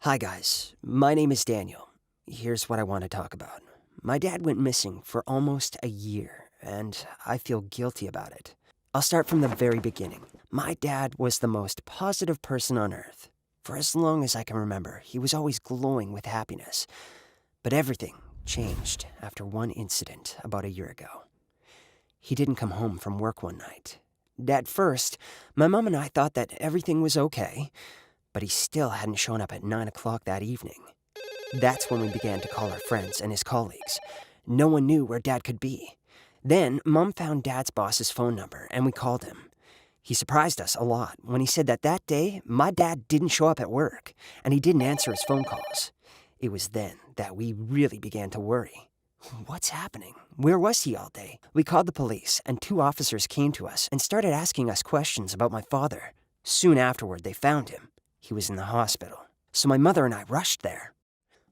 Hi guys, my name is Daniel. Here's what I want to talk about. My dad went missing for almost a year, and I feel guilty about it. I'll start from the very beginning. My dad was the most positive person on earth. For as long as I can remember, he was always glowing with happiness. But everything changed after one incident about a year ago. He didn't come home from work one night. At first, my mom and I thought that everything was okay, but he still hadn't shown up at 9 o'clock that evening. That's when we began to call our friends and his colleagues. No one knew where Dad could be. Then, Mom found Dad's boss's phone number, and we called him. He surprised us a lot when he said that day, my dad didn't show up at work, and he didn't answer his phone calls. It was then that we really began to worry. What's happening? Where was he all day? We called the police, and 2 officers came to us and started asking us questions about my father. Soon afterward, they found him. He was in the hospital, so my mother and I rushed there.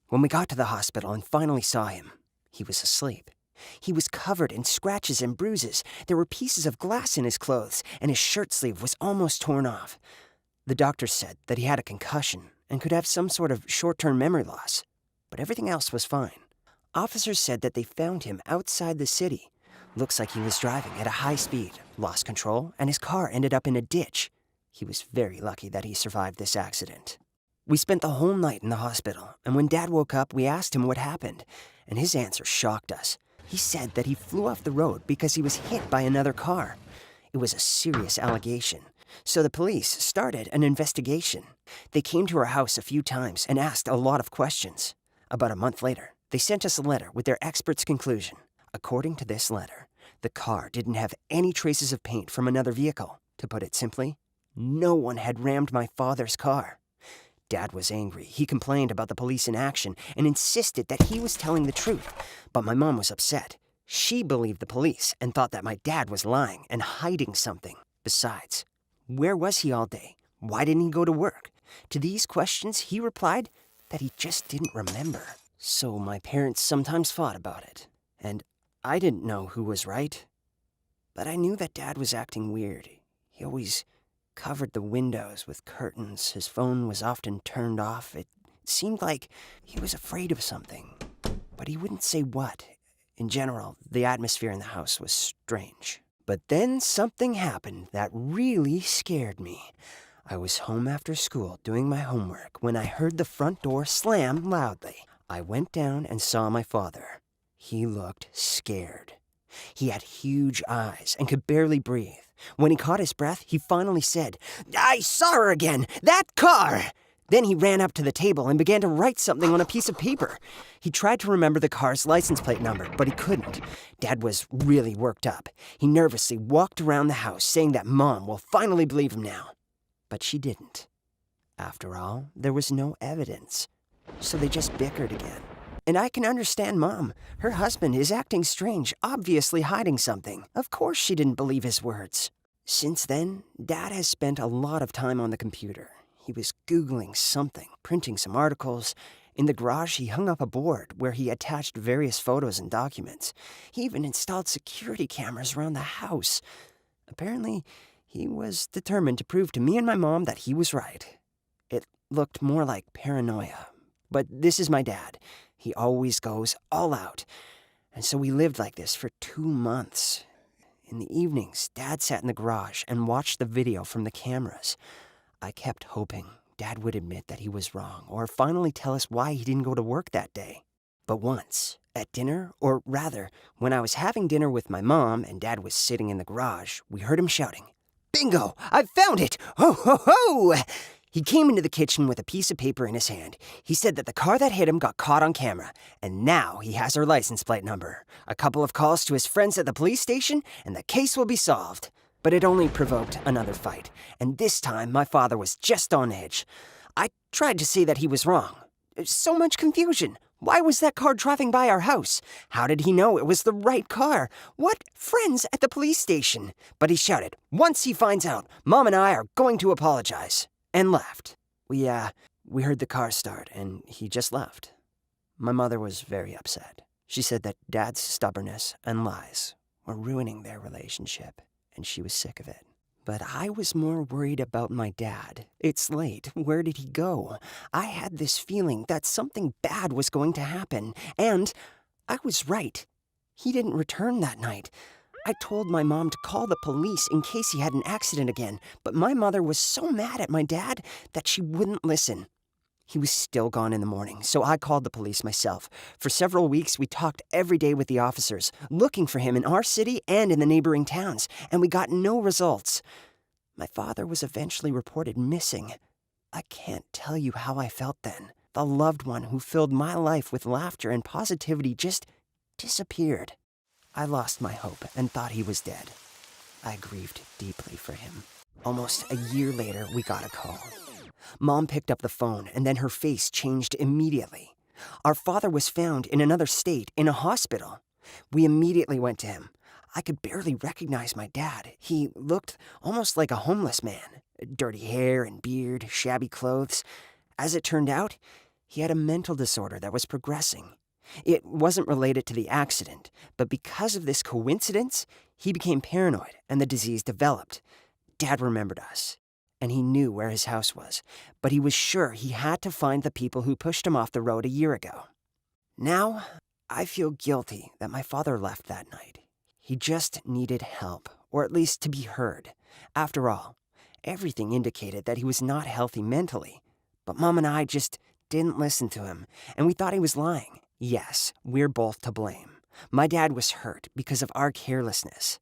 When we got to the hospital and finally saw him, he was asleep. He was covered in scratches and bruises. There were pieces of glass in his clothes, and his shirt sleeve was almost torn off. The doctor said that he had a concussion and could have some sort of short-term memory loss, but everything else was fine. Officers said that they found him outside the city. Looks like he was driving at a high speed, lost control, and his car ended up in a ditch. He was very lucky that he survived this accident. We spent the whole night in the hospital, and when Dad woke up, we asked him what happened, and his answer shocked us. He said that he flew off the road because he was hit by another car. It was a serious allegation, so the police started an investigation. They came to our house a few times and asked a lot of questions. About a month later, they sent us a letter with their expert's conclusion. According to this letter, the car didn't have any traces of paint from another vehicle. To put it simply, no one had rammed my father's car. Dad was angry. He complained about the police inaction and insisted that he was telling the truth. But my mom was upset. She believed the police and thought that my dad was lying and hiding something. Besides, where was he all day? Why didn't he go to work? To these questions, he replied that he just didn't remember. So my parents sometimes fought about it. And I didn't know who was right. But I knew that Dad was acting weird. He always covered the windows with curtains. His phone was often turned off. It seemed like he was afraid of something, but he wouldn't say what. In general, the atmosphere in the house was strange. But then something happened that really scared me. I was home after school doing my homework when I heard the front door slam loudly. I went down and saw my father. He looked scared. He had huge eyes and could barely breathe. When he caught his breath, he finally said, "I saw her again! That car!" Then he ran up to the table and began to write something on a piece of paper. He tried to remember the car's license plate number, but he couldn't. Dad was really worked up. He nervously walked around the house saying that Mom will finally believe him now. But she didn't. After all, there was no evidence. So they just bickered again. And I can understand Mom. Her husband is acting strange, obviously hiding something. Of course she didn't believe his words. Since then, Dad has spent a lot of time on the computer. He was Googling something, printing some articles. In the garage, he hung up a board where he attached various photos and documents. He even installed security cameras around the house. Apparently, he was determined to prove to me and my mom that he was right. It looked more like paranoia. But this is my dad. He always goes all out. And so we lived like this for 2 months. In the evenings, Dad sat in the garage and watched the video from the cameras. I kept hoping Dad would admit that he was wrong or finally tell us why he didn't go to work that day. But once, at dinner, or rather, when I was having dinner with my mom and Dad was sitting in the garage, we heard him shouting, "Bingo! I've found it! Ho, ho, ho!" He came into the kitchen with a piece of paper in his hand. He said that the car that hit him got caught on camera, and now he has her license plate number. A couple of calls to his friends at the police station, and the case will be solved. But it only provoked another fight, and this time my father was just on edge. I tried to say that he was wrong. So much confusion. Why was that car driving by our house? How did he know it was the right car? What friends at the police station? But he shouted, "Once he finds out, Mom and I are going to apologize." And left. We heard the car start, and he just left. My mother was very upset. She said that Dad's stubbornness and lies were ruining their relationship, and she was sick of it. But I was more worried about my dad. It's late. Where did he go? I had this feeling that something bad was going to happen, and I was right. He didn't return that night. I told my mom to call the police in case he had an accident again, but my mother was so mad at my dad that she wouldn't listen. He was still gone in the morning, so I called the police myself. For several weeks, we talked every day with the officers, looking for him in our city and in the neighboring towns, and we got no results. My father was eventually reported missing. I can't tell you how I felt then. The loved one who filled my life with laughter and positivity just disappeared. I lost my hope and thought he was dead. I grieved deeply for him. Almost a year later, we got a call. Mom picked up the phone, and then her face changed immediately. Our father was found in another state, in a hospital. We immediately went to him. I could barely recognize my dad. He looked almost like a homeless man. Dirty hair and beard, shabby clothes. As it turned out, he had a mental disorder that was progressing. It wasn't related to the accident, but because of this coincidence, he became paranoid and the disease developed. Dad remembered us, and he knew where his house was, but he was sure he had to find the people who pushed him off the road a year ago. Now, I feel guilty that my father left that night. He just needed help, or at least to be heard. After all, everything indicated that he was not healthy mentally, but Mom and I just didn't listen to him, and we thought he was lying. Yes, we're both to blame. My dad was hurt because of our carelessness.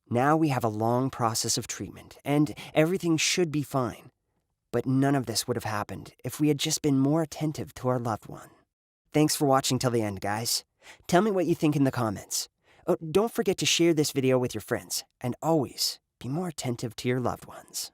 Now we have a long process of treatment, and everything should be fine. But none of this would have happened if we had just been more attentive to our loved one. Thanks for watching till the end, guys. Tell me what you think in the comments. Oh, don't forget to share this video with your friends, and always be more attentive to your loved ones.